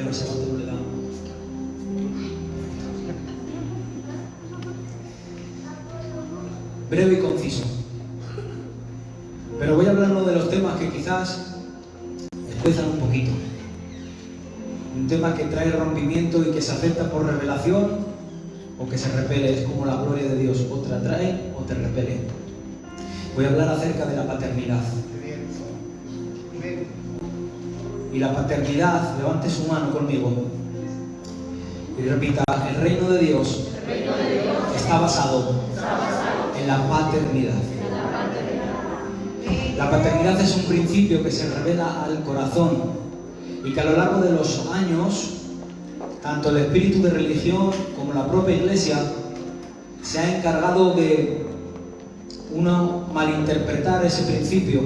que ese gato no le da. Breve y conciso. Pero voy a hablar uno de los temas que quizás escuezan un poquito. Un tema que trae rompimiento y que se acepta por revelación o que se repele. Es como la gloria de Dios. O te atrae o te repele. Voy a hablar acerca de la paternidad. Y la paternidad, levante su mano conmigo y repita: el reino de Dios está basado en la paternidad. La paternidad es un principio que se revela al corazón y que a lo largo de los años, tanto el espíritu de religión como la propia Iglesia se ha encargado de, uno, malinterpretar ese principio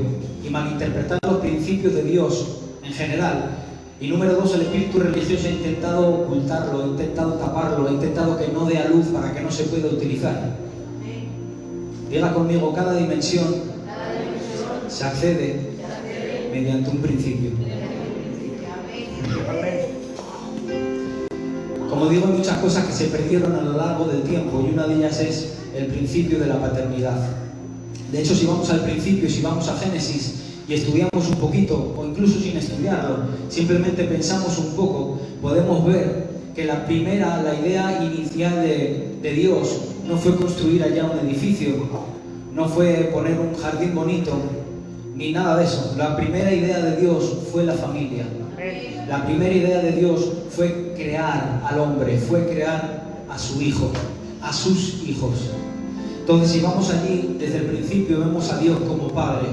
y malinterpretar los principios de Dios en general. Y número dos, el espíritu religioso ha intentado ocultarlo, ha intentado taparlo, ha intentado que no dé a luz para que no se pueda utilizar. Diga conmigo: cada dimensión se accede mediante un principio. Como digo, hay muchas cosas que se perdieron a lo largo del tiempo y una de ellas es el principio de la paternidad. De hecho, si vamos al principio, si vamos a Génesis y estudiamos un poquito, o incluso sin estudiarlo, simplemente pensamos un poco, podemos ver que la idea inicial de Dios no fue construir allá un edificio, no fue poner un jardín bonito, ni nada de eso. La primera idea de Dios fue la familia. La primera idea de Dios fue crear al hombre, fue crear a su hijo, a sus hijos. Entonces, si vamos allí, desde el principio vemos a Dios como Padre.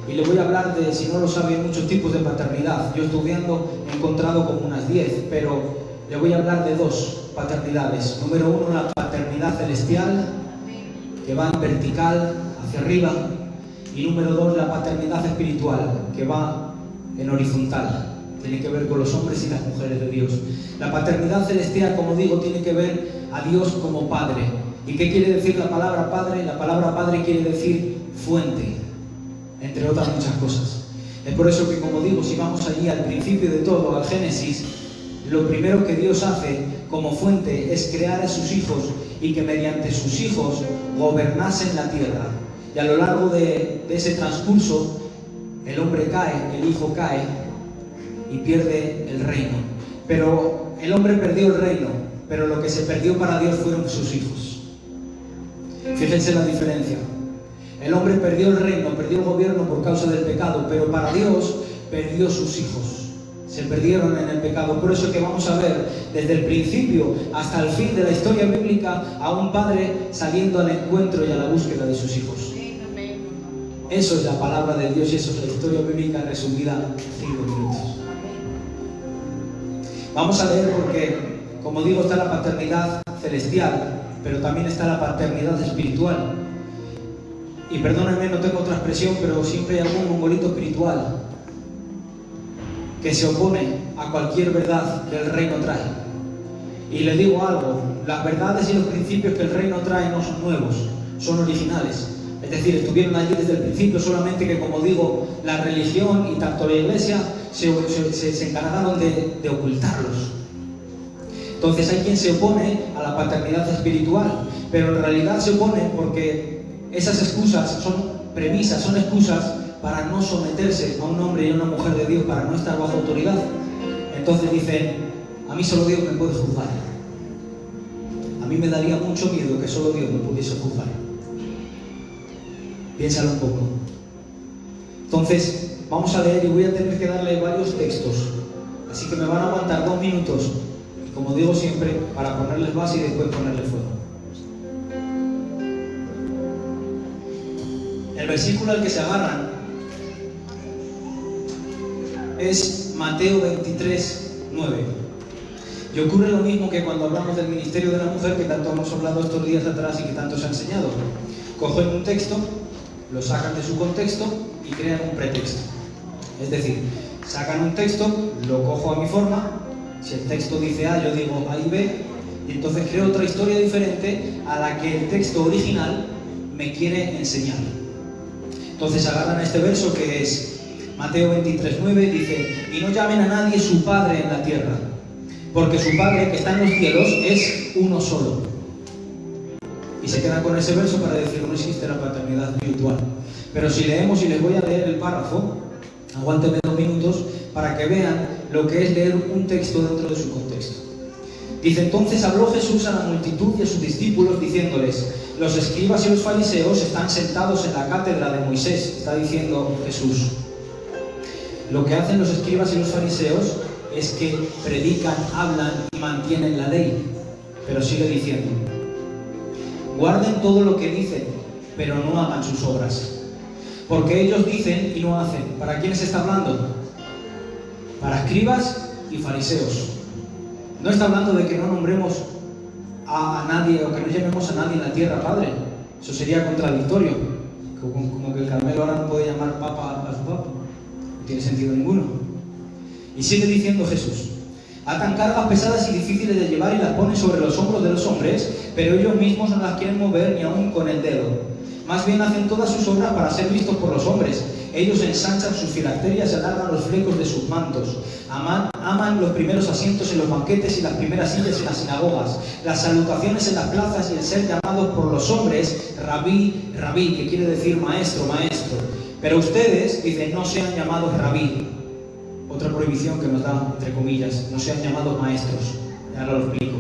Y le voy a hablar de, si no lo saben, muchos tipos de paternidad. Yo estudiando he encontrado como unas 10, pero le voy a hablar de dos paternidades. Número uno, la paternidad celestial, que va en vertical, hacia arriba. Y número dos, la paternidad espiritual, que va en horizontal. Tiene que ver con los hombres y las mujeres de Dios. La paternidad celestial, como digo, tiene que ver a Dios como Padre. ¿Y qué quiere decir la palabra Padre? La palabra Padre quiere decir fuente, entre otras muchas cosas. Es por eso que, como digo, si vamos allí al principio de todo, al Génesis, lo primero que Dios hace como fuente es crear a sus hijos y que mediante sus hijos gobernasen la tierra. Y a lo largo de ese transcurso, el hombre cae, el hijo cae y pierde el reino. Pero el hombre perdió el reino, pero lo que se perdió para Dios fueron sus hijos. Fíjense la diferencia. El hombre perdió el reino, perdió el gobierno por causa del pecado, pero para Dios perdió sus hijos. Se perdieron en el pecado. Por eso que vamos a ver desde el principio hasta el fin de la historia bíblica a un padre saliendo al encuentro y a la búsqueda de sus hijos. Eso es la palabra de Dios y eso es la historia bíblica resumida en 5 minutos. Vamos a leer porque, como digo, está la paternidad celestial, pero también está la paternidad espiritual. Y perdónenme, no tengo otra expresión, pero siempre hay algún mongolito espiritual que se opone a cualquier verdad que el reino trae. Y le digo algo: las verdades y los principios que el reino trae no son nuevos, son originales. Es decir, estuvieron allí desde el principio, solamente que, como digo, la religión y tanto la Iglesia se encargaron de ocultarlos. Entonces hay quien se opone a la paternidad espiritual, pero en realidad se opone porque esas excusas son premisas, son excusas para no someterse a un hombre y a una mujer de Dios, para no estar bajo autoridad. Entonces dicen: a mí solo Dios me puede juzgar. A mí me daría mucho miedo que solo Dios me pudiese juzgar. Piénsalo un poco. Entonces, vamos a leer y voy a tener que darle varios textos. Así que me van a aguantar 2 minutos, como digo siempre, para ponerles base y después ponerle fuego. El versículo al que se agarran es Mateo 23, 9. Y ocurre lo mismo que cuando hablamos del ministerio de la mujer, que tanto hemos hablado estos días atrás y que tanto se ha enseñado. Cogen un texto, lo sacan de su contexto y crean un pretexto. Es decir, sacan un texto, lo cojo a mi forma, si el texto dice A, yo digo A y B, y entonces creo otra historia diferente a la que el texto original me quiere enseñar. Entonces agarran este verso que es Mateo 23:9, dice: y no llamen a nadie su padre en la tierra, porque su Padre que está en los cielos es uno solo. Y se quedan con ese verso para decir no existe la paternidad espiritual. Pero si leemos, y les voy a leer el párrafo, aguántenme 2 minutos para que vean lo que es leer un texto dentro de su contexto. Dice: entonces habló Jesús a la multitud y a sus discípulos diciéndoles: los escribas y los fariseos están sentados en la cátedra de Moisés. Está diciendo Jesús. Lo que hacen los escribas y los fariseos es que predican, hablan y mantienen la ley. Pero sigue diciendo: guarden todo lo que dicen, pero no hagan sus obras. Porque ellos dicen y no hacen. ¿Para quiénes está hablando? Para escribas y fariseos. No está hablando de que no nombremos a nadie o que no llamemos a nadie en la tierra Padre. Eso sería contradictorio. Como que el Carmelo ahora no puede llamar Papa a su Papa. No tiene sentido ninguno. Y sigue diciendo Jesús: atan cargas pesadas y difíciles de llevar y las ponen sobre los hombros de los hombres, pero ellos mismos no las quieren mover ni aún con el dedo. Más bien hacen todas sus obras para ser vistos por los hombres. Ellos ensanchan sus filacterias y alargan los flecos de sus mantos. Aman los primeros asientos en los banquetes y las primeras sillas en las sinagogas, las salutaciones en las plazas y el ser llamados por los hombres rabí, rabí, que quiere decir maestro, maestro. Pero ustedes, dicen, no sean llamados rabí. Otra prohibición que nos da, entre comillas, no sean llamados maestros. Ahora lo explico.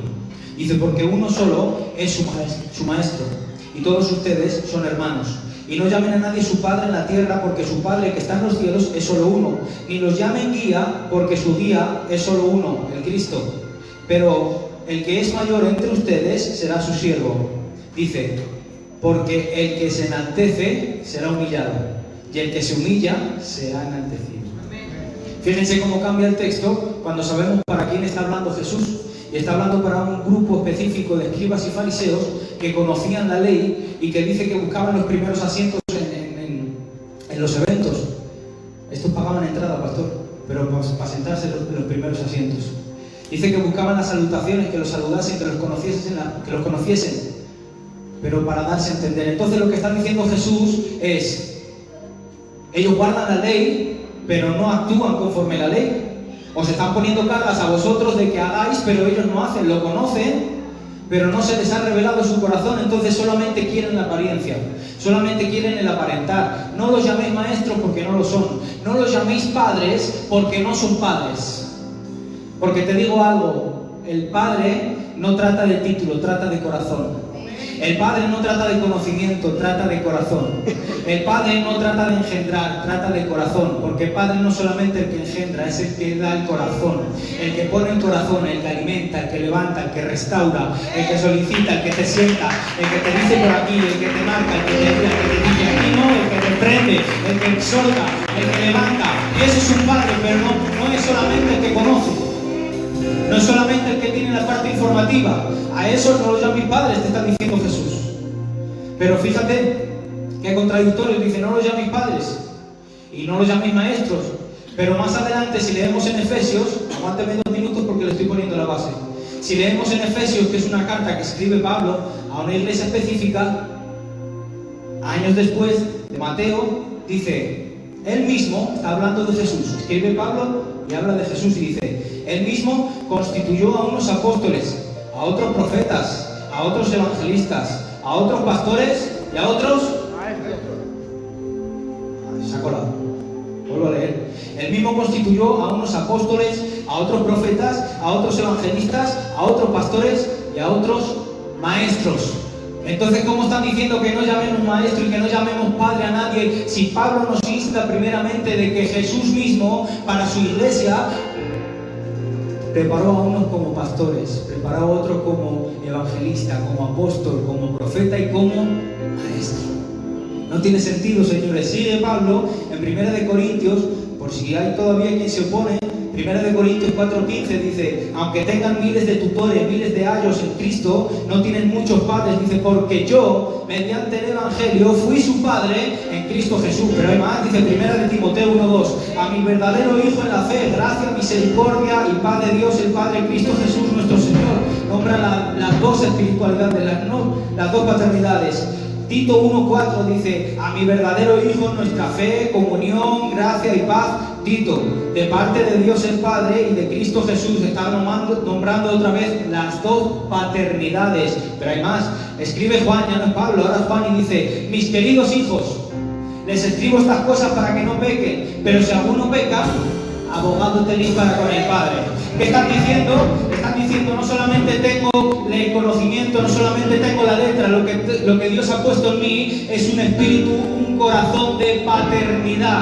Dice: porque uno solo es su maestro, y todos ustedes son hermanos. Y no llamen a nadie su padre en la tierra, porque su Padre que está en los cielos es solo uno. Ni los llamen guía, porque su guía es solo uno, el Cristo. Pero el que es mayor entre ustedes será su siervo. Dice: porque el que se enaltece será humillado, y el que se humilla será enaltecido. Fíjense cómo cambia el texto cuando sabemos para quién está hablando Jesús. Y está hablando para un grupo específico de escribas y fariseos que conocían la ley y que dice que buscaban los primeros asientos en los eventos. Estos pagaban entrada, pastor, pero para sentarse en los primeros asientos. Dice que buscaban las salutaciones, que los saludasen, que los conociesen, pero para darse a entender. Entonces lo que está diciendo Jesús es: ellos guardan la ley, pero no actúan conforme la ley. Os están poniendo cargas a vosotros de que hagáis, pero ellos no hacen. Lo conocen, pero no se les ha revelado su corazón. Entonces solamente quieren la apariencia, solamente quieren el aparentar. No los llaméis maestros porque no lo son. No los llaméis padres porque no son padres. Porque te digo algo: el Padre no trata de título, trata de corazón. El Padre no trata de conocimiento, trata de corazón. El Padre no trata de engendrar, trata de corazón. Porque el Padre no es solamente el que engendra, es el que da el corazón. El que pone el corazón, el que alimenta, el que levanta, el que restaura, el que solicita, el que te sienta, el que te dice por aquí, el que te marca, el que te guía, el que te dice aquí no, el que te prende, el que exhorta, el que levanta. Ese es un Padre, pero no es solamente el que conoce. No es solamente el que tiene la parte informativa. A eso no lo llaméis padres, te está diciendo Jesús. Pero fíjate que contradictorio. Dice: no los llaméis padres y no los llaméis maestros. Pero más adelante, si leemos en Efesios, aguántame 2 minutos porque le estoy poniendo la base. Si leemos en Efesios, que es una carta que escribe Pablo a una iglesia específica, años después de Mateo, dice: él mismo, está hablando de Jesús, escribe Pablo y habla de Jesús y dice: él mismo constituyó a unos apóstoles, a otros profetas, a otros evangelistas, a otros pastores y a otros maestros. Se ha colado. Vuelvo a leer. Él mismo constituyó a unos apóstoles, a otros profetas, a otros evangelistas, a otros pastores y a otros maestros. Entonces, ¿cómo están diciendo que no llamemos maestro y que no llamemos padre a nadie si Pablo nos insta primeramente de que Jesús mismo, para su iglesia, preparó a unos como pastores, preparó a otros como evangelista, como apóstol, como profeta y como maestro? No tiene sentido, señores. Sigue Pablo en 1 Corintios, por si hay todavía quien se opone, 1 Corintios 4:15 dice: aunque tengan miles de tutores, miles de ayos en Cristo, no tienen muchos padres. Dice: porque yo, mediante el Evangelio, fui su padre en Cristo Jesús. Pero además dice 1 Timoteo 1:2: a mi verdadero Hijo en la fe, gracia, misericordia y paz de Dios el Padre en Cristo Jesús nuestro Señor. Nombra las dos espiritualidades, las dos paternidades. Tito 1:4 dice: a mi verdadero Hijo, nuestra fe, comunión, gracia y paz, Tito, de parte de Dios el Padre y de Cristo Jesús. Está nombrando otra vez las dos paternidades, pero hay más. Escribe Juan, ya no es Pablo, ahora es Juan, y dice: mis queridos hijos, les escribo estas cosas para que no pequen, pero si alguno peca, abogado tenéis para con el Padre. ¿Qué están diciendo? Están diciendo: no solamente tengo el conocimiento, no solamente tengo la letra, lo que Dios ha puesto en mí es un espíritu, un corazón de paternidad.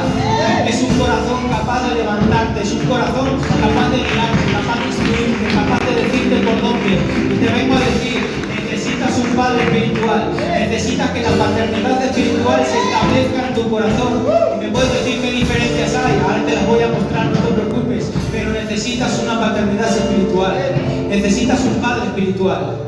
Es un corazón capaz de levantarte, es un corazón capaz de guiarte, capaz de instruirte, capaz de decirte por dónde. Y te vengo a decir: necesitas un padre espiritual, necesitas que la paternidad espiritual se establezca en tu corazón. Y me puedes decir qué diferencias hay, ahora te las voy a mostrar, no te preocupes, pero necesitas una paternidad espiritual, necesitas un padre espiritual.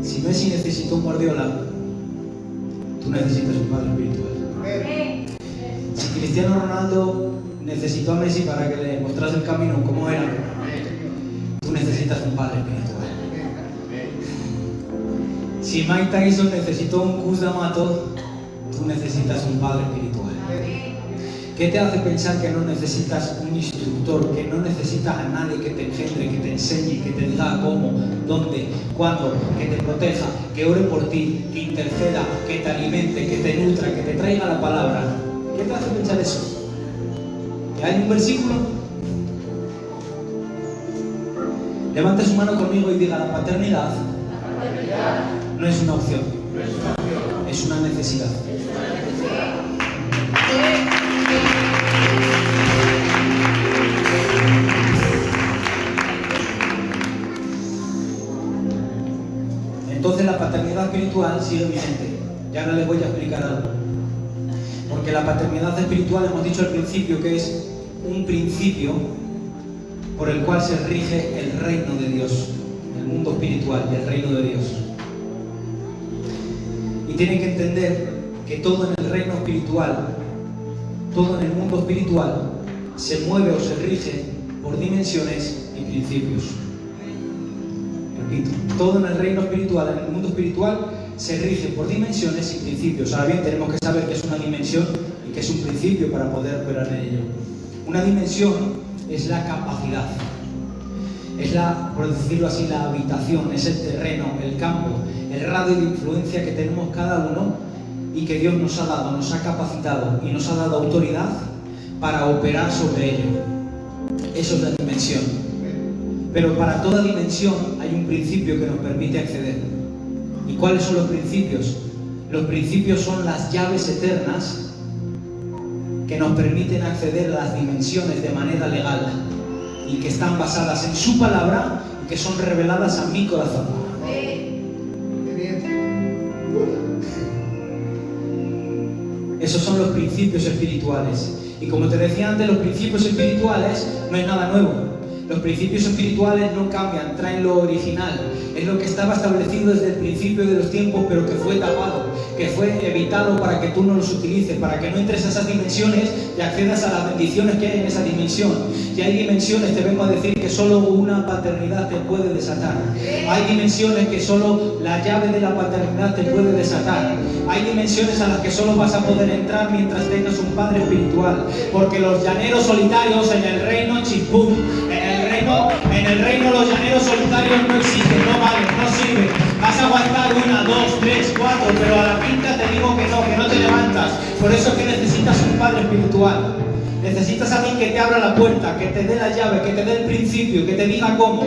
Si Messi necesitó un Guardiola, tú necesitas un padre espiritual. Si Cristiano Ronaldo necesitó a Messi para que le mostrase el camino como era, tú necesitas un padre espiritual. Si Mike Tyson necesitó un Cus D'Amato, tú necesitas un padre espiritual. ¿Qué te hace pensar que no necesitas un instructor, que no necesitas a nadie que te engendre, que te enseñe, que te diga cómo, dónde, cuándo, que te proteja, que ore por ti, que interceda, que te alimente, que te nutra, que te traiga la palabra? ¿Qué te hace pensar eso? ¿Que hay un versículo? Levante su mano conmigo y diga: la paternidad no es una opción, es una necesidad. Entonces la paternidad espiritual sigue vigente. Ya no les voy a explicar algo. Porque la paternidad espiritual, hemos dicho al principio, que es un principio por el cual se rige el reino de Dios, el mundo espiritual y el reino de Dios. Y tienen que entender que todo en el reino espiritual, todo en el mundo espiritual, se mueve o se rige por dimensiones y principios. Repito, todo en el reino espiritual, en el mundo espiritual, se rige por dimensiones y principios. Ahora bien, tenemos que saber qué es una dimensión y qué es un principio para poder operar en ello. Una dimensión es la capacidad, es la, por decirlo así, la habitación, es el terreno, el campo, el radio de influencia que tenemos cada uno y que Dios nos ha dado, nos ha capacitado y nos ha dado autoridad para operar sobre ello. Eso es la dimensión. Pero para toda dimensión hay un principio que nos permite acceder. ¿Y cuáles son los principios? Los principios son las llaves eternas que nos permiten acceder a las dimensiones de manera legal y que están basadas en su palabra y que son reveladas a mi corazón. Esos son los principios espirituales. Y como te decía antes, los principios espirituales no es nada nuevo. Los principios espirituales no cambian, traen lo original. Es lo que estaba establecido desde el principio de los tiempos, pero que fue tapado, que fue evitado para que tú no los utilices, para que no entres a esas dimensiones y accedas a las bendiciones que hay en esa dimensión. Y hay dimensiones, te vengo a decir, que solo una paternidad te puede desatar. Hay dimensiones que solo la llave de la paternidad te puede desatar. Hay dimensiones a las que solo vas a poder entrar mientras tengas un padre espiritual. Porque los llaneros solitarios en el reino chispum, en el reino los llaneros solitarios no existen, no valen, no sirven. Vas a aguantar 1, 2, 3, 4, pero a la quinta te digo que no te levantas. Por eso es que necesitas un padre espiritual. Necesitas a alguien que te abra la puerta, que te dé la llave, que te dé el principio, que te diga cómo.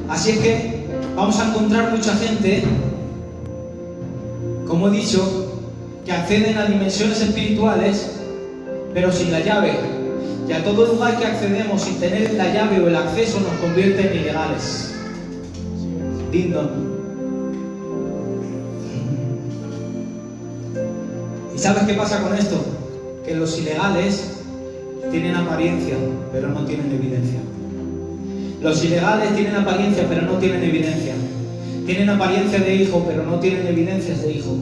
Así es que vamos a encontrar mucha gente, como he dicho, que acceden a dimensiones espirituales, pero sin la llave. Y a todo lugar que accedemos sin tener la llave o el acceso nos convierte en ilegales. Dindon. ¿Y sabes qué pasa con esto? Que los ilegales tienen apariencia, pero no tienen evidencia. Los ilegales tienen apariencia, pero no tienen evidencia. Tienen apariencia de hijo, pero no tienen evidencias de hijo.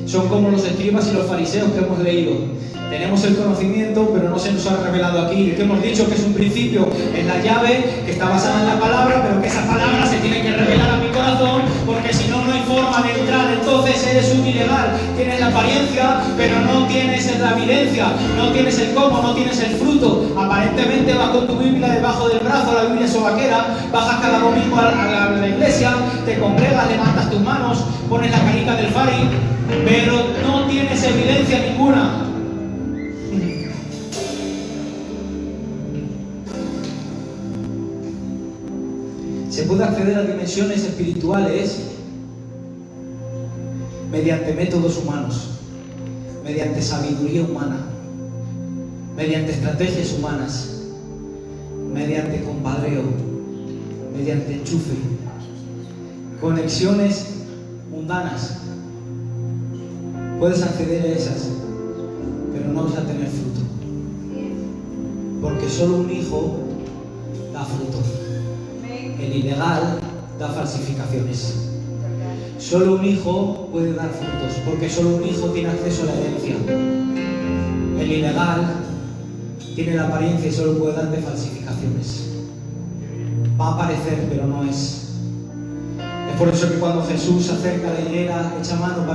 Son como los escribas y los fariseos que hemos leído. Tenemos el conocimiento, pero no se nos ha revelado aquí. El que hemos dicho que es un principio, es la llave, que está basada en la palabra, pero que esa palabra se tiene que revelar a mi corazón, porque si no, no hay forma de entrar. Entonces eres un ilegal. Tienes la apariencia, pero no tienes la evidencia, no tienes el cómo, no tienes el fruto. Aparentemente vas con tu Biblia debajo del brazo, la Biblia sobaquera, bajas cada domingo a la iglesia, te congregas, levantas tus manos, pones la carita del fari, pero no tienes evidencia ninguna. Se puede acceder a dimensiones espirituales mediante métodos humanos, mediante sabiduría humana, mediante estrategias humanas, mediante compadreo, mediante enchufe, conexiones mundanas. Puedes acceder a esas, pero no vas a tener fruto, porque solo un hijo da fruto. El ilegal da falsificaciones. Solo un hijo puede dar frutos, porque solo un hijo tiene acceso a la herencia. El ilegal tiene la apariencia y solo puede darte falsificaciones. Va a aparecer, pero no es. Es por eso que cuando Jesús se acerca a la higuera, echa mano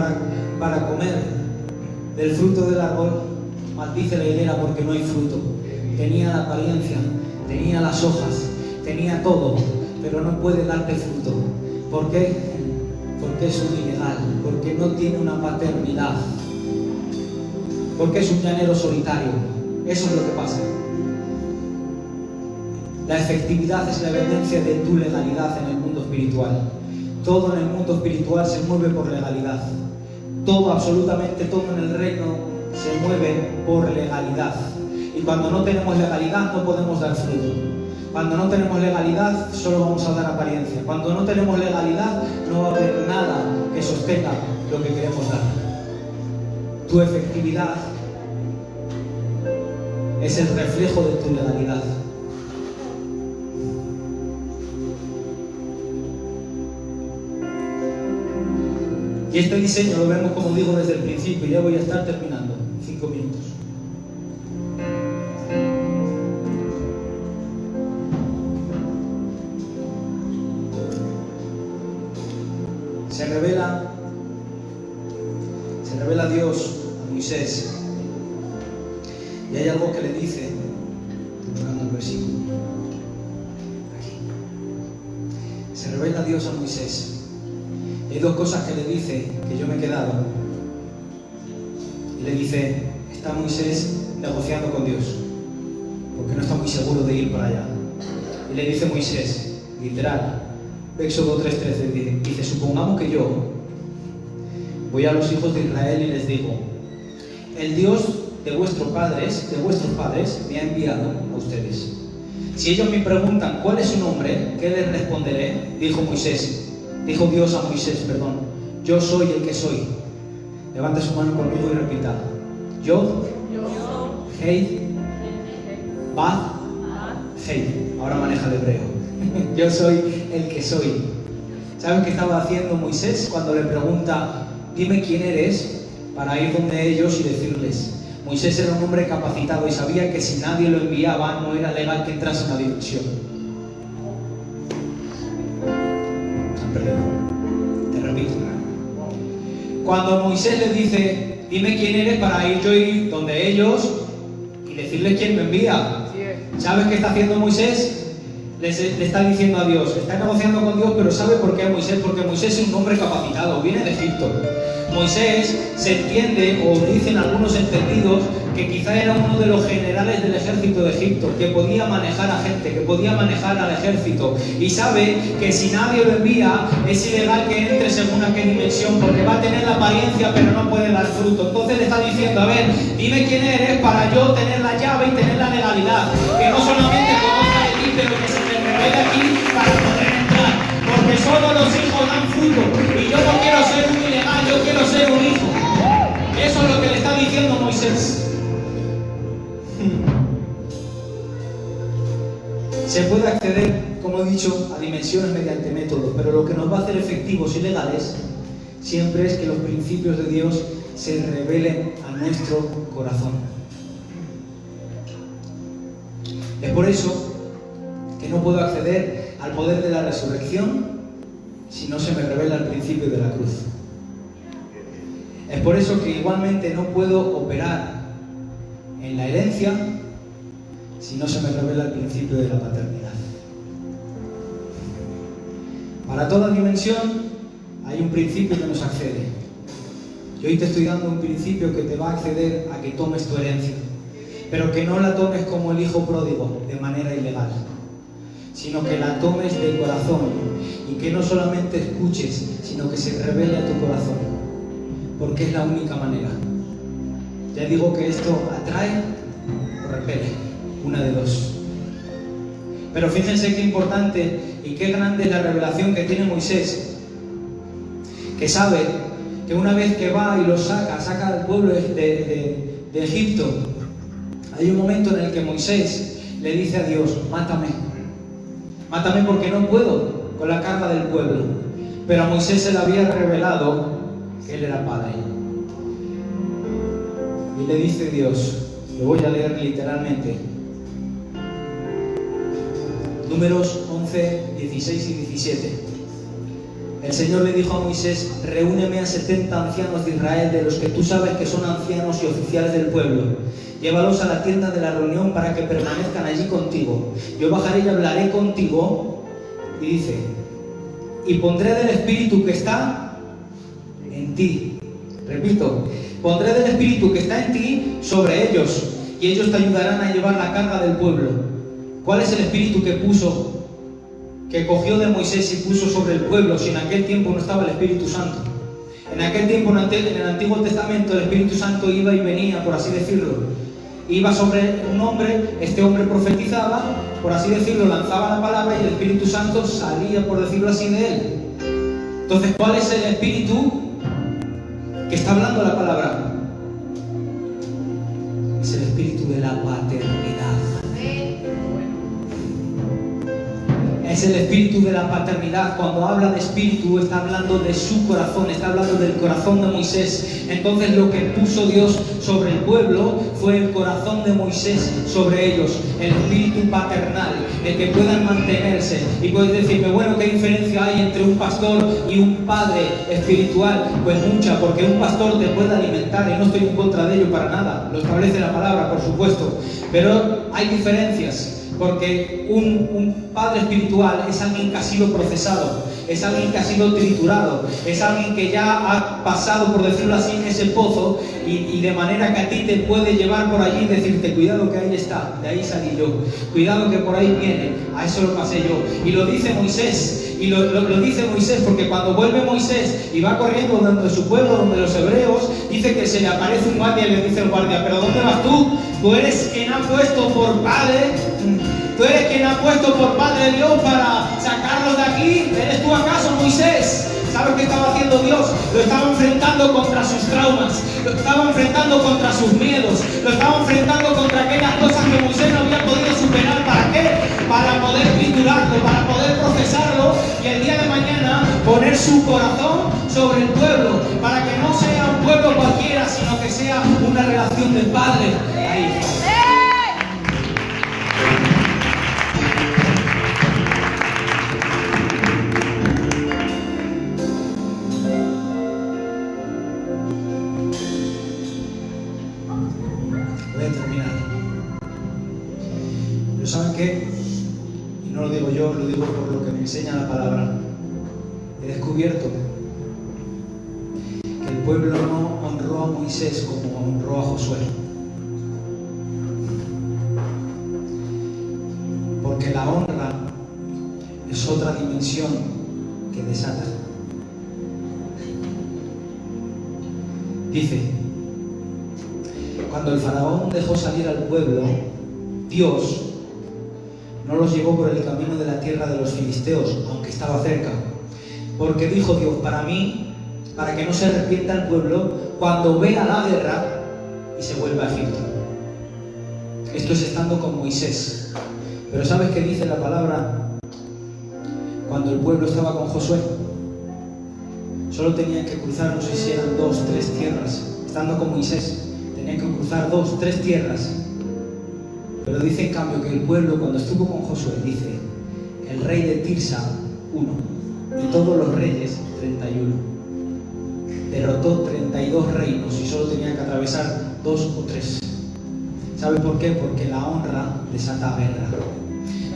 para comer del fruto del árbol, maldice la higuera porque no hay fruto. Tenía la apariencia, tenía las hojas, tenía todo, pero no puede darte fruto. ¿Por qué? Porque es un ilegal, porque no tiene una paternidad, porque es un llanero solitario. Eso es lo que pasa. La efectividad es la evidencia de tu legalidad en el mundo espiritual. Todo en el mundo espiritual se mueve por legalidad. Todo, absolutamente todo en el reino se mueve por legalidad. Y cuando no tenemos legalidad no podemos dar fruto. Cuando no tenemos legalidad, solo vamos a dar apariencia. Cuando no tenemos legalidad, no va a haber nada que sostenga lo que queremos dar. Tu efectividad es el reflejo de tu legalidad. Y este diseño lo vemos, como digo, desde el principio. Ya voy a estar terminando. 5 minutos. Se revela Dios a Moisés, y hay algo que le dice, estoy buscando el versículo, aquí. Se revela Dios a Moisés, y hay dos cosas que le dice, que yo me he quedado, y le dice, está Moisés negociando con Dios, porque no está muy seguro de ir para allá, y le dice Moisés, literal, Éxodo 3:13 dice, supongamos que yo voy a los hijos de Israel y les digo, el Dios de vuestros padres me ha enviado a ustedes. Si ellos me preguntan cuál es su nombre, ¿qué les responderé? Dijo Dios a Moisés, yo soy el que soy. Levante su mano conmigo y repita, yo, Hei, Bad, Hei. Ahora maneja el hebreo. Yo soy el que soy. ¿Saben qué estaba haciendo Moisés cuando le pregunta, dime quién eres, para ir donde ellos y decirles? Moisés era un hombre capacitado y sabía que si nadie lo enviaba no era legal que entrase en la dimensión. Te repito. Cuando Moisés le dice, dime quién eres para ir yo y donde ellos y decirles quién me envía. ¿Sabes qué está haciendo Moisés? Le está diciendo a Dios, está negociando con Dios, pero ¿sabe por qué Moisés? Porque Moisés es un hombre capacitado, viene de Egipto. Moisés se entiende, o dicen algunos entendidos, que quizá era uno de los generales del ejército de Egipto, que podía manejar a gente, que podía manejar al ejército, y sabe que si nadie lo envía, es ilegal que entre según a qué dimensión, porque va a tener la apariencia, pero no puede dar fruto. Entonces le está diciendo, a ver, dime quién eres para yo tener la llave y tener la legalidad, que no solamente conozca de ti, pero que se me revele aquí para poder entrar, porque solo los hijos dan fruto, y yo no quiero ser un ilegal, yo quiero ser un hijo. Eso es lo que le está diciendo Moisés. Se puede acceder, como he dicho, a dimensiones mediante métodos, pero lo que nos va a hacer efectivos y legales siempre es que los principios de Dios se revele a nuestro corazón. Es por eso que no puedo acceder al poder de la resurrección si no se me revela el principio de la cruz. Es por eso que igualmente no puedo operar en la herencia si no se me revela el principio de la paternidad. Para toda dimensión hay un principio que nos accede. Y hoy te estoy dando un principio que te va a acceder a que tomes tu herencia, pero que no la tomes como el hijo pródigo, de manera ilegal, sino que la tomes de corazón y que no solamente escuches, sino que se revele a tu corazón, porque es la única manera. Ya digo que esto atrae o repele, una de dos. Pero fíjense qué importante y qué grande es la revelación que tiene Moisés, que sabe que una vez que va y lo saca al pueblo de Egipto, hay un momento en el que Moisés le dice a Dios: mátame porque no puedo con la carga del pueblo. Pero a Moisés se le había revelado que él era padre. Y le dice Dios, lo voy a leer literalmente, Números 11, 16 y 17. El Señor le dijo a Moisés: reúneme a 70 ancianos de Israel, de los que tú sabes que son ancianos y oficiales del pueblo. Llévalos a la tienda de la reunión para que permanezcan allí contigo. Yo bajaré y hablaré contigo. Y dice: y pondré del espíritu que está en ti. Repito, pondré del espíritu que está en ti sobre ellos, y ellos te ayudarán a llevar la carga del pueblo. ¿Cuál es el espíritu que cogió de Moisés y puso sobre el pueblo, si en aquel tiempo no estaba el Espíritu Santo? En aquel tiempo, en el Antiguo Testamento, el Espíritu Santo iba y venía, por así decirlo. Iba sobre un hombre, este hombre profetizaba, por así decirlo, lanzaba la palabra y el Espíritu Santo salía, por decirlo así, de él. Entonces, ¿cuál es el espíritu que está hablando la palabra? Es el espíritu de la paternidad. Es el espíritu de la paternidad. Cuando habla de espíritu, está hablando de su corazón, está hablando del corazón de Moisés. Entonces, lo que puso Dios sobre el pueblo fue el corazón de Moisés sobre ellos, el espíritu paternal, el que puedan mantenerse. Y puedes decirme, bueno, ¿qué diferencia hay entre un pastor y un padre espiritual? Pues mucha, porque un pastor te puede alimentar, y no estoy en contra de ello para nada, lo establece la palabra, por supuesto, pero hay diferencias. Porque un padre espiritual es alguien que ha sido procesado, es alguien que ha sido triturado, es alguien que ya ha pasado, por decirlo así, en ese pozo, y de manera que a ti te puede llevar por allí y decirte: cuidado que ahí está, de ahí salí yo, cuidado que por ahí viene, a eso lo pasé yo. Y lo dice Moisés. Y lo dice Moisés porque cuando vuelve Moisés y va corriendo donde su pueblo, donde los hebreos, dice que se le aparece un guardia y le dice al guardia: ¿pero dónde vas tú? Tú eres quien ha puesto por padre, tú eres quien ha puesto por padre Dios para sacarlos de aquí. ¿Eres tú acaso, Moisés? ¿Sabes qué estaba haciendo Dios? Lo estaba enfrentando contra sus traumas, lo estaba enfrentando contra sus miedos, lo estaba enfrentando contra aquellas cosas que Moisés no había podido superar. ¿Para qué? Para poder triturarlo, para poder procesarlo y el día de mañana poner su corazón sobre el pueblo, para que no sea un pueblo cualquiera, sino que sea una relación de padre a hijo. Voy a terminar. Pero ¿saben qué? Y no lo digo yo, lo digo por lo que me enseña la palabra. He descubierto que el pueblo no honró a Moisés como honró a Josué. Porque la honra es otra dimensión que desata. Dice: cuando el faraón dejó salir al pueblo, Dios no los llevó por el camino de la tierra de los filisteos, aunque estaba cerca. Porque dijo Dios: para mí, para que no se arrepienta el pueblo cuando vea la guerra y se vuelva a Egipto. Esto es estando con Moisés. Pero ¿sabes qué dice la palabra? Cuando el pueblo estaba con Josué, solo tenían que cruzar, no sé si eran 2, 3 tierras. estando con Moisés, tenían que cruzar 2, 3 tierras. Pero dice en cambio que el pueblo, cuando estuvo con Josué, dice, el rey de Tirsa, 1, y todos los reyes, 31. Derrotó 32 reinos y solo tenía que atravesar 2 o 3. ¿Sabe por qué? Porque la honra desata guerra.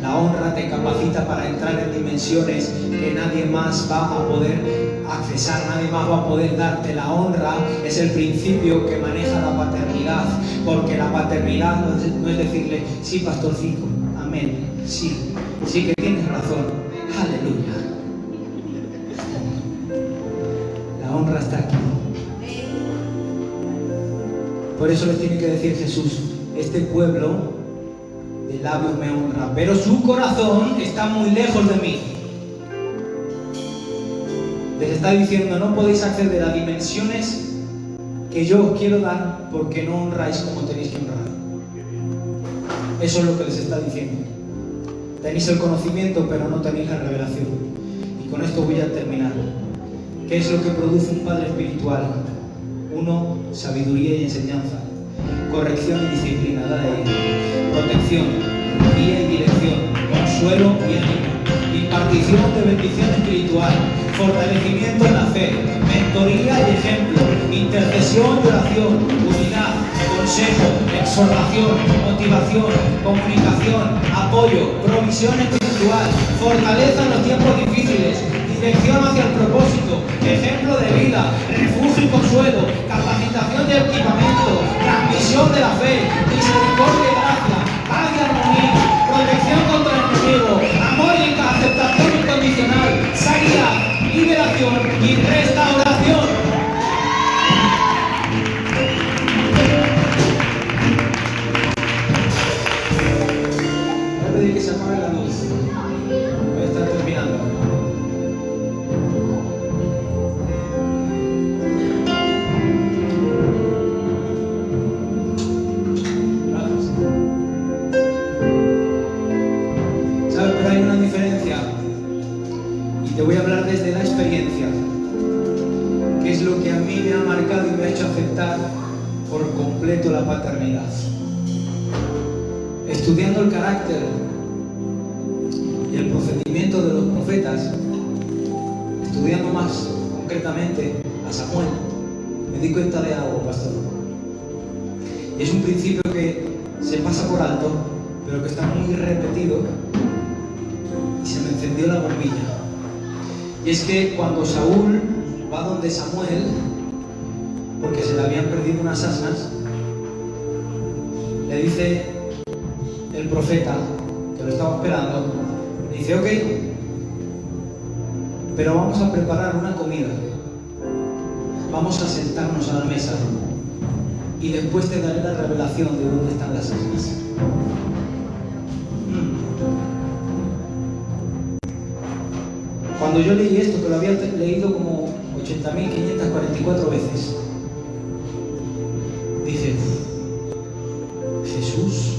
La honra te capacita para entrar en dimensiones que nadie más va a poder accesar, nadie más va a poder darte. La honra es el principio que maneja la paternidad, porque la paternidad no es decirle, sí, pastorcito, amén, sí que tienes razón, aleluya. La honra está aquí. Por eso les tiene que decir Jesús, este pueblo de labios me honra, pero su corazón está muy lejos de mí. Les está diciendo, no podéis acceder a dimensiones que yo os quiero dar porque no honráis como tenéis que honrar. Eso es lo que les está diciendo. Tenéis el conocimiento, pero no tenéis la revelación. Y con esto voy a terminar. ¿Qué es lo que produce un padre espiritual? 1, sabiduría y enseñanza. Corrección y disciplina, dale ahí. Protección, guía y dirección. Consuelo y ánimo. Impartición de bendición espiritual. Fortalecimiento en la fe. Mentoría y ejemplo. Intercesión y oración. Unidad. Consejo. Exhortación. Motivación. Comunicación. Apoyo. Provisión espiritual. Fortaleza en los tiempos difíciles. Dirección hacia el propósito, ejemplo de vida, refugio y consuelo, capacitación de equipamiento, transmisión de la fe, misericordia y gracia, paz y armonía, protección contra el enemigo, amor y aceptación incondicional, sanidad, liberación y restauración. Voy a pedir que se apague la luz. Voy a estar terminando. Te voy a hablar desde la experiencia, que es lo que a mí me ha marcado y me ha hecho aceptar por completo la paternidad. Estudiando el carácter y el procedimiento de los profetas, estudiando más concretamente a Samuel, me di cuenta de algo, pastor. Y es un principio que se pasa por alto, pero que está muy repetido, y se me encendió la bombilla. Y es que cuando Saúl va donde Samuel, porque se le habían perdido unas asnas, le dice el profeta, que lo estaba esperando, le dice, ok, pero vamos a preparar una comida, vamos a sentarnos a la mesa y después te daré la revelación de dónde están las asnas. Cuando yo leí esto, que lo había leído como 80.544 veces, dije, Jesús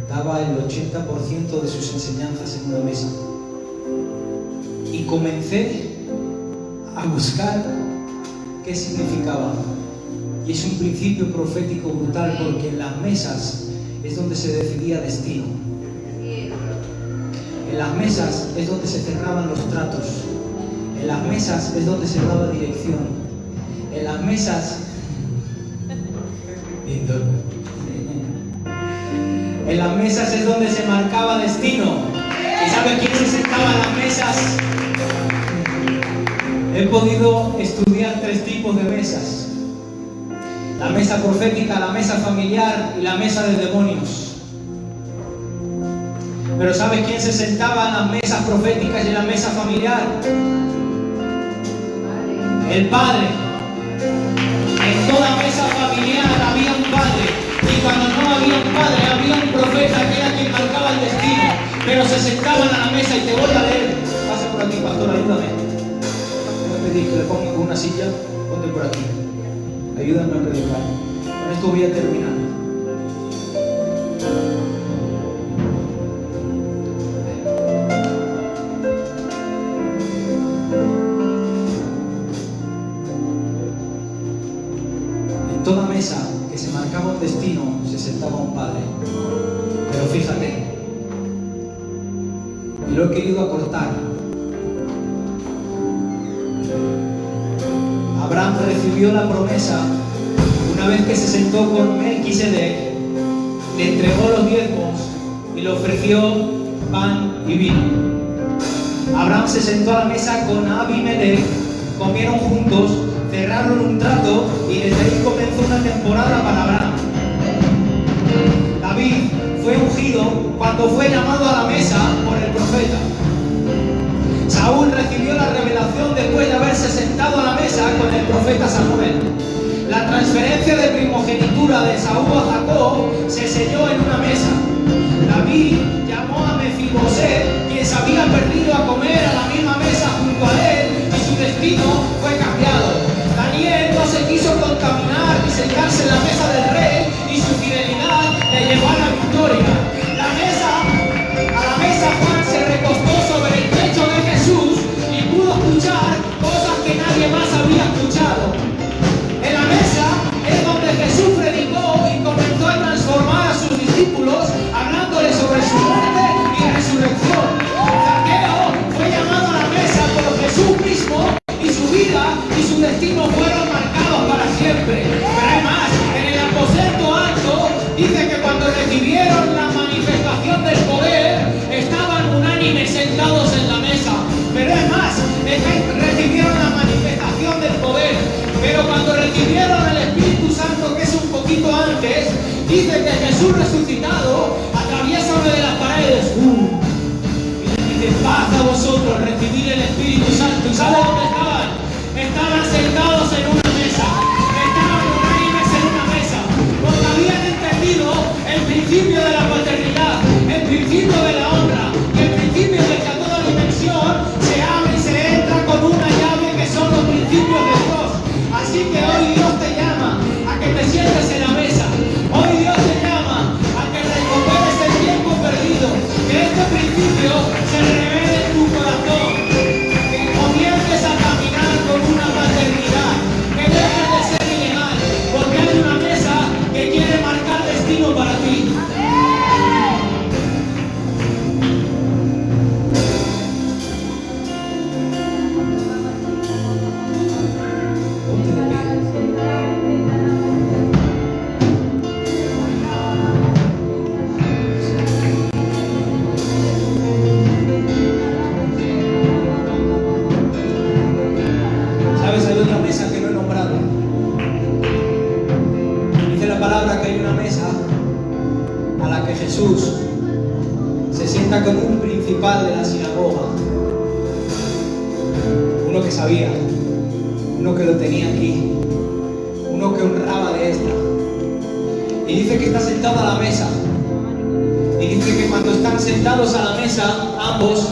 daba el 80% de sus enseñanzas en una mesa. Y comencé a buscar qué significaba. Y es un principio profético brutal, porque en las mesas es donde se decidía destino. En las mesas es donde se cerraban los tratos. En las mesas es donde se daba dirección. En las mesas... En las mesas es donde se marcaba destino. ¿Y sabe quién se sentaba en las mesas? He podido estudiar 3 tipos de mesas. La mesa profética, la mesa familiar y la mesa de demonios. Pero ¿sabes quién se sentaba en las mesas proféticas y en la mesa familiar? El Padre. En toda mesa familiar había un Padre. Y cuando no había un Padre, había un profeta que era quien marcaba el destino. Pero se sentaban a la mesa, y te voy a leer. Pasa por aquí, pastor, ayúdame. Voy a pedir que le pongan una silla. Ponte por aquí. Ayúdame a predicar. Con esto voy a terminar. toda mesa que se marcaba un destino se sentaba un padre. Pero fíjate, y lo he querido acortar. Abraham recibió la promesa una vez que se sentó con Melquisedec, le entregó los diezmos y le ofreció pan y vino. Abraham se sentó a la mesa con Abimelech, comieron juntos, cerraron un trato y desde ahí comenzó una temporada para Abraham. David fue ungido cuando fue llamado a la mesa por el profeta. Saúl recibió la revelación después de haberse sentado a la mesa con el profeta Samuel. La transferencia de primogenitura de Saúl a Jacob se selló en una mesa. David llamó a Mefiboset, quien se había perdido a comer a la misma mesa junto a él, y su destino fue cambiado. Daniel no se quiso contaminar ni sentarse en la mesa del rey, y su fidelidad le llevó a la victoria. A la mesa Juan se recostó sobre el pecho de Jesús y pudo escuchar cosas que nadie más había escuchado. En la mesa es donde Jesús predicó y comenzó a transformar a sus discípulos, hablándoles sobre su muerte y resurrección. Zaqueo fue llamado a la mesa por Jesús mismo, y su vida y su destino fueron marcados para siempre. Pero hay más, en el aposento alto dice que cuando recibieron la manifestación del poder, estaban unánimes sentados en la mesa. Pero es más, recibieron la manifestación del poder, pero cuando recibieron el Espíritu Santo, que es un poquito antes, dice que Jesús resucitado atraviesa una de las paredes y les dice: paz a vosotros, recibir el Espíritu Santo. ¿Y saben dónde estaban? Estaban sentados en una mesa, estaban unánimes en una mesa, porque habían entendido el principio de la paternidad, el principio de la honra, y el principio de que a toda dimensión se abre y se entra con una llave, que son los principios de Dios. Así que hoy Dios te llama a que te sientes en la mesa. Hoy Dios te llama a que recuperes el tiempo perdido, que este principio se revele en tu corazón, que comiences a caminar con una paternidad, que dejes de ser ilegal, porque hay una mesa que quiere marcar destino para ti. Jesús se sienta con un principal de la sinagoga, uno que sabía, uno que lo tenía aquí, uno que honraba de esta, y dice que está sentado a la mesa, y dice que cuando están sentados a la mesa ambos,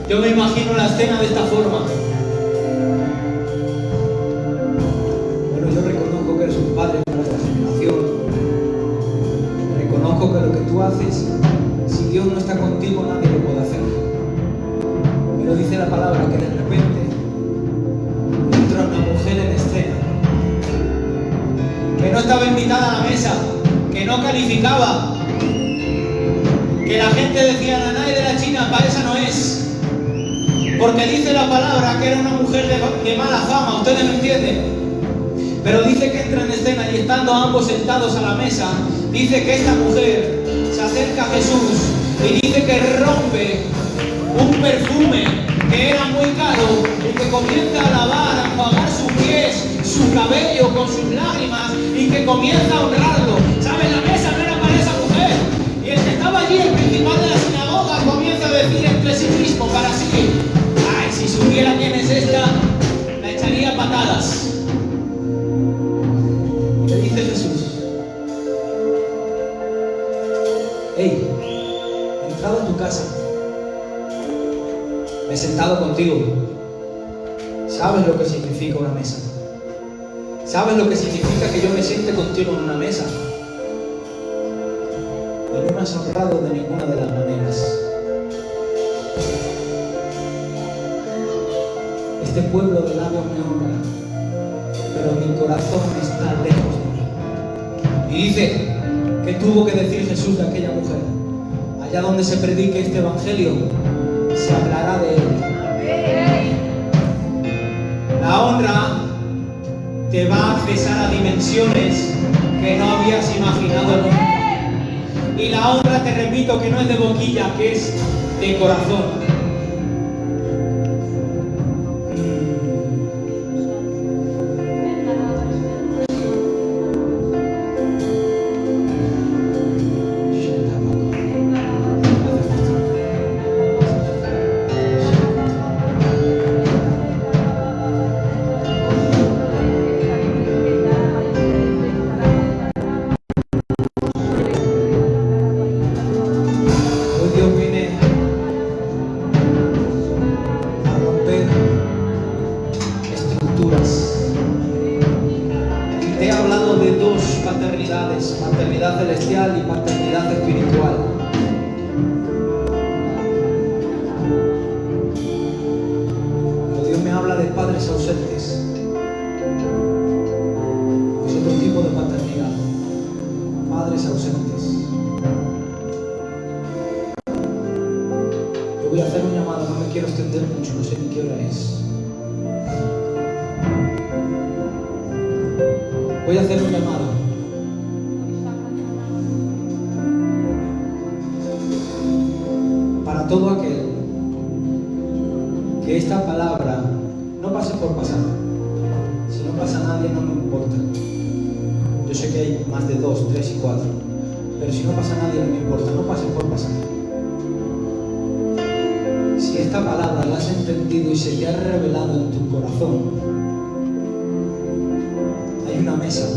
yo me imagino la escena de esta forma: bueno, yo reconozco que eres un padre para esta generación. Reconozco que lo que tú haces, si Dios no está contigo, nadie lo puede hacer. Pero dice la palabra que de repente entra una mujer en escena, que no estaba invitada a la mesa, que no calificaba, que la gente decía: la Nay de la China, para esa no es. Porque dice la palabra que era una mujer de mala fama, ustedes lo entienden. Pero dice que entra en escena, y estando ambos sentados a la mesa, dice que esta mujer se acerca a Jesús y dice que rompe un perfume que era muy caro y que comienza a lavar, a enjuagar sus pies, su cabello con sus lágrimas, y que comienza a honrarlo. ¿Saben? La mesa no era para esa mujer. Y el que estaba allí, el principal de la sinagoga, comienza a decir entre sí mismo, para sí: ay, si supiera quién es esta, la echaría patadas. Y le dice Jesús: hey, he entrado a tu casa, me he sentado contigo. ¿Sabes lo que significa una mesa? ¿Sabes lo que significa que yo me siente contigo en una mesa? Y no me has honrado de ninguna de las maneras. Este pueblo de labios me honra, pero mi corazón está lejos de mí. Y dice que tuvo que decir Jesús de aquella mujer: allá donde se predique este evangelio, se hablará de él. La honra te va a accesar a dimensiones que no habías imaginado nunca. Y la honra, te repito, que no es de boquilla, que es de corazón. Paternidad celestial y paternidad espiritual. Cuando Dios me habla de padres ausentes, es otro tipo de paternidad. Padres ausentes. Yo voy a hacer un llamado, no me quiero extender mucho, no sé ni qué hora es. Voy a hacer un llamado. Para todo aquel que esta palabra no pase por pasar. Si no pasa nadie, no me importa. Yo sé que hay más de 2, 3 y 4, pero si no pasa nadie, no me importa. No pase por pasar. Si esta palabra la has entendido y se te ha revelado en tu corazón, hay una mesa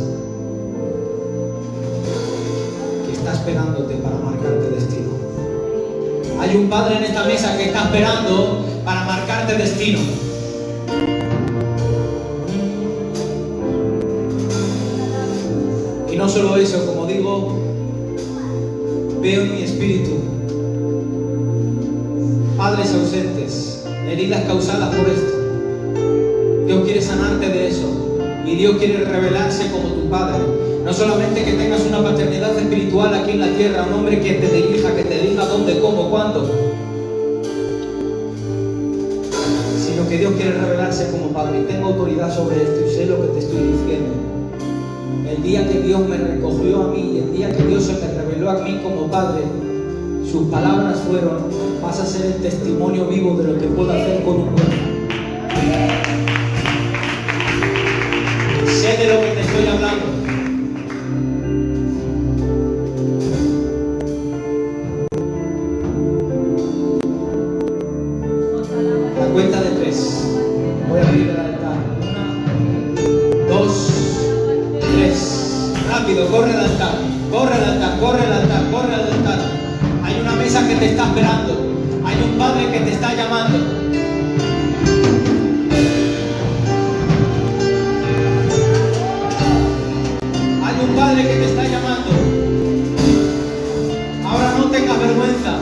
que está esperándote para marcarte destino. Hay un padre en esta mesa que está esperando para marcarte destino. Y no solo eso, como digo, veo en mi espíritu padres ausentes, heridas causadas por esto. Dios quiere sanarte de eso. Y Dios quiere revelarse como tu Padre. No solamente que tengas una paternidad espiritual aquí en la tierra, un hombre que te dirija, que te diga dónde, cómo, cuándo, sino que Dios quiere revelarse como Padre. Y tengo autoridad sobre esto y sé lo que te estoy diciendo. El día que Dios me recogió a mí y el día que Dios se me reveló a mí como Padre, sus palabras fueron: vas a ser el testimonio vivo de lo que puedo hacer con un cuerpo. Sé de lo que te estoy hablando. La cuenta de 3. Voy a abrir el altar. 1, 2, 3. Rápido, corre al altar. Corre al altar, corre al altar, corre al altar. Hay una mesa que te está esperando. Hay un Padre que te está llamando. Un Padre que te está llamando. Ahora no tengas vergüenza.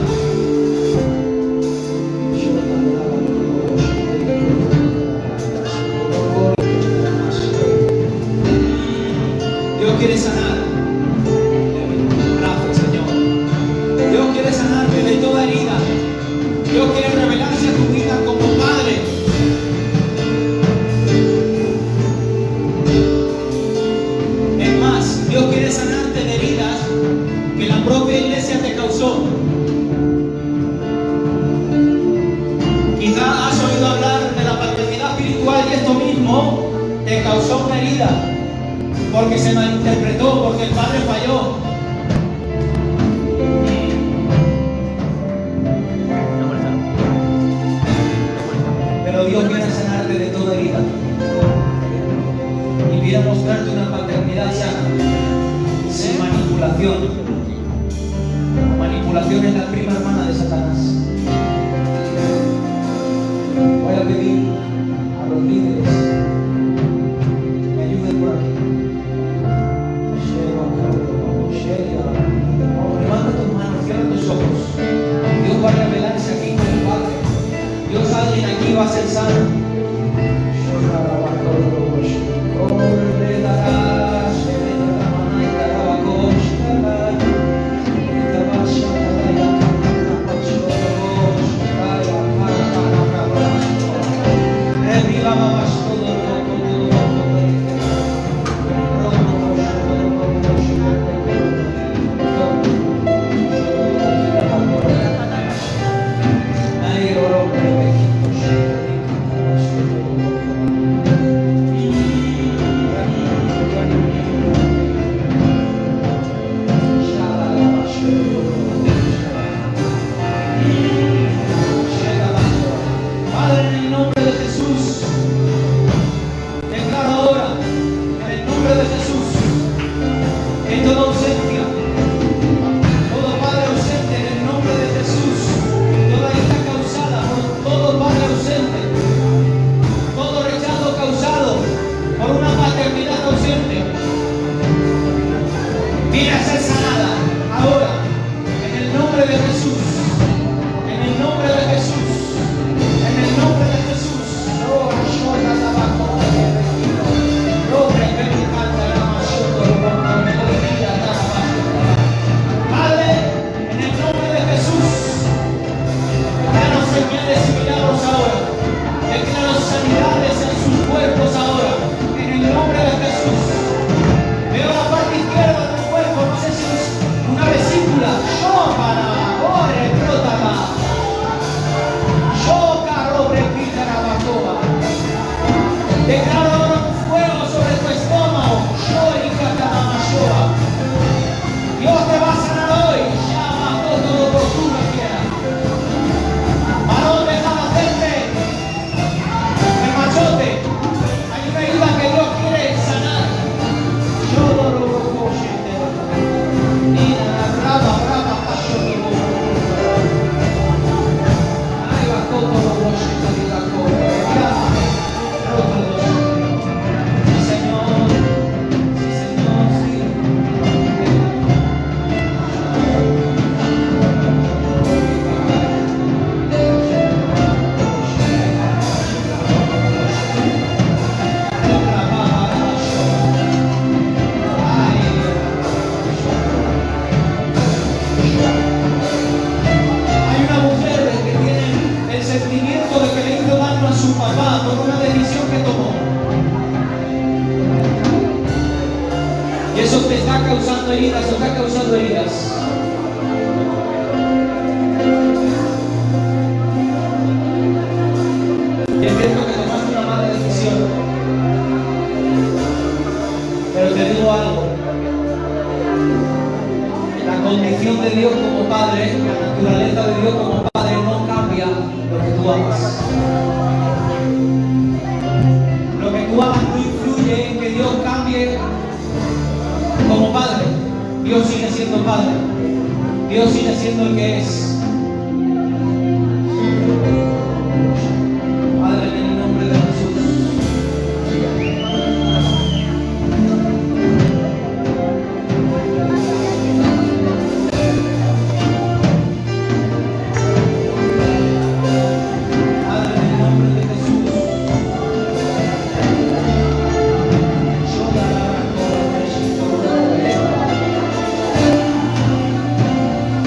Dios quiere sanar. Gracias, Señor. Dios quiere sanarte de toda herida. Dios quiere revelarse a tu vida como Padre. Dios quiere sanarte de heridas que la propia iglesia te causó. Quizá has oído hablar de la paternidad espiritual y esto mismo te causó una herida porque se malinterpretó, porque el padre falló. Pero Dios viene a sanarte de toda herida y viene a mostrarte una paternidad sana, sin manipulación. Manipulación es la prima hermana de Satanás. Voy a pedir a los líderes que me ayuden por aquí.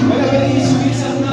Voy a pedir subirse a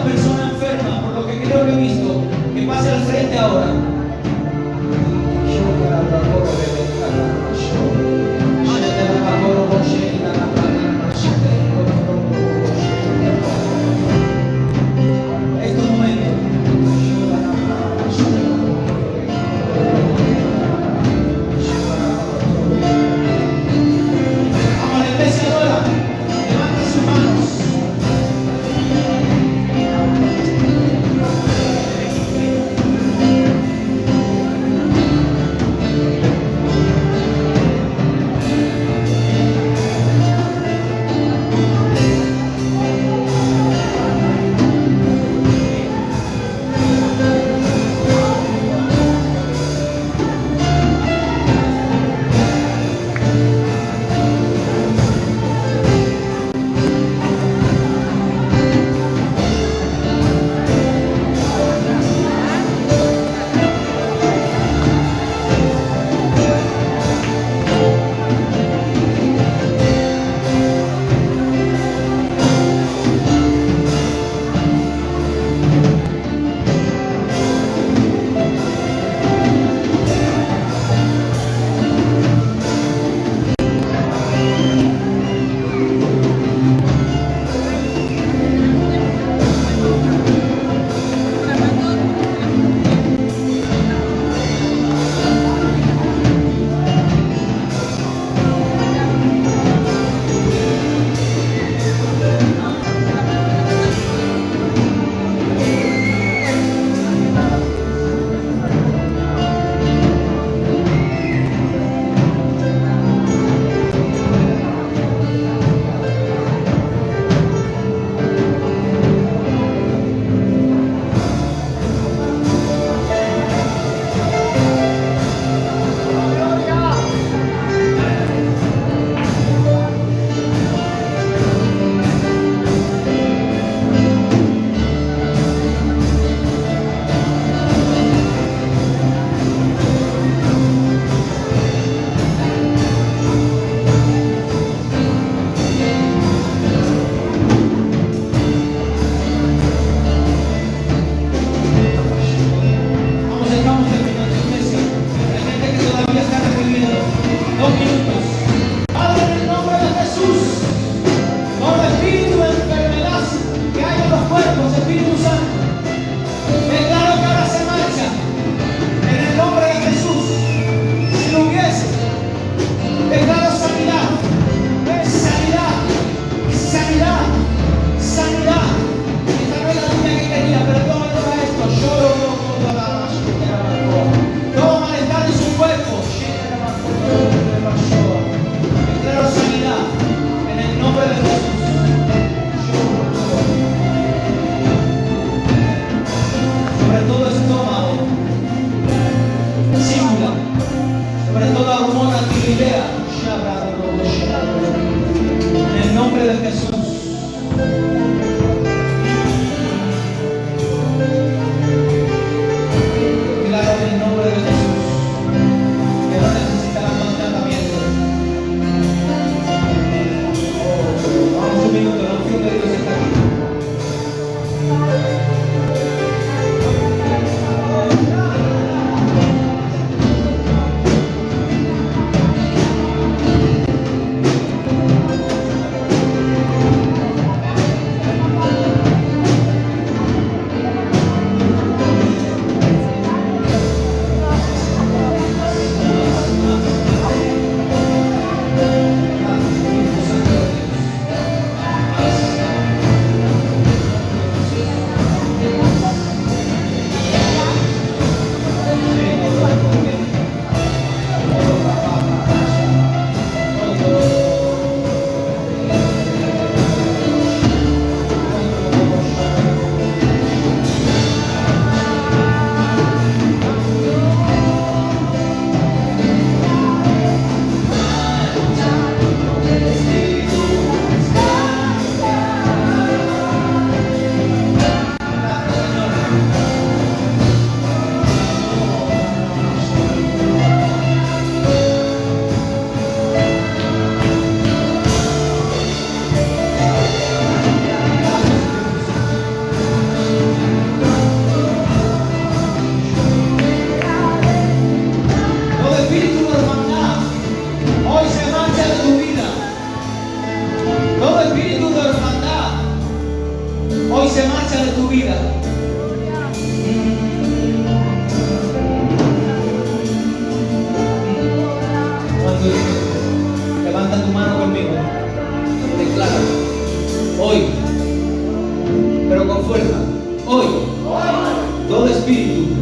espíritu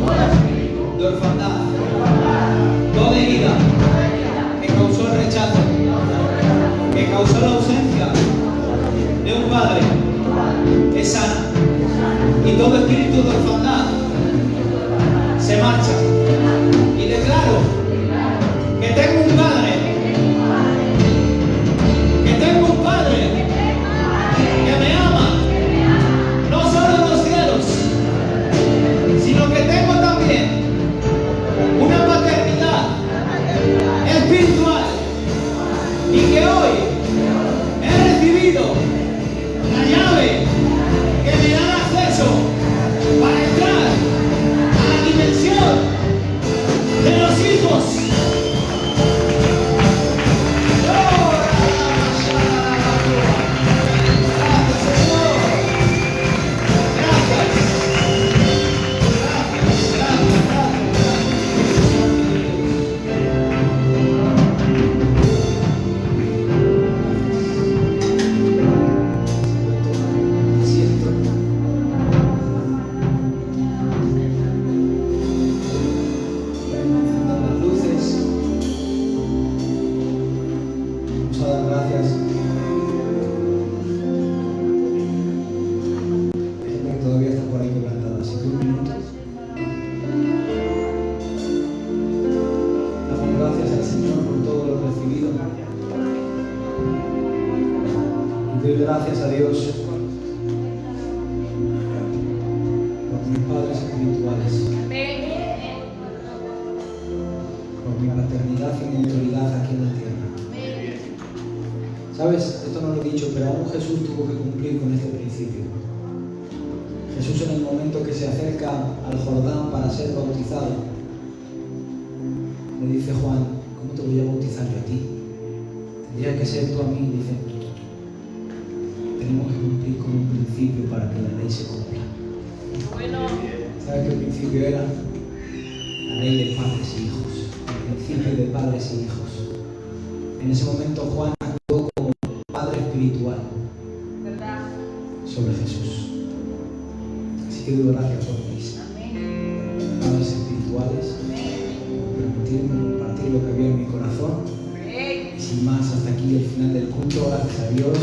de orfandad, toda herida que causó el rechazo, que causó la ausencia de un padre, es sana. Y todo espíritu de orfandad se marcha. Y declaro que tengo un padre, que me ama, no solo en los cielos, sino que tengo también una paternidad espiritual, y que hoy he recibido la llave que me da acceso para entrar a la dimensión de los hijos. Gracias a Dios por mis padres espirituales, por mi paternidad y mi autoridad aquí en la tierra. ¿Sabes? Esto no lo he dicho, pero aún Jesús tuvo que cumplir con este principio. Jesús, en el momento que se acerca al Jordán para ser bautizado, le dice Juan: ¿cómo te voy a bautizar yo a ti? Tendría que ser tú a mí. Dice: tenemos que cumplir con un principio para que la ley se cumpla. ¿Sabes qué principio era? La ley de padres y hijos. El principio de padres y hijos. En ese momento Juan actuó como padre espiritual sobre Jesús. Así que doy gracias por mis padres espirituales, por permitirme compartir lo que había en mi corazón. Y sin más, hasta aquí el final del culto. Gracias a Dios.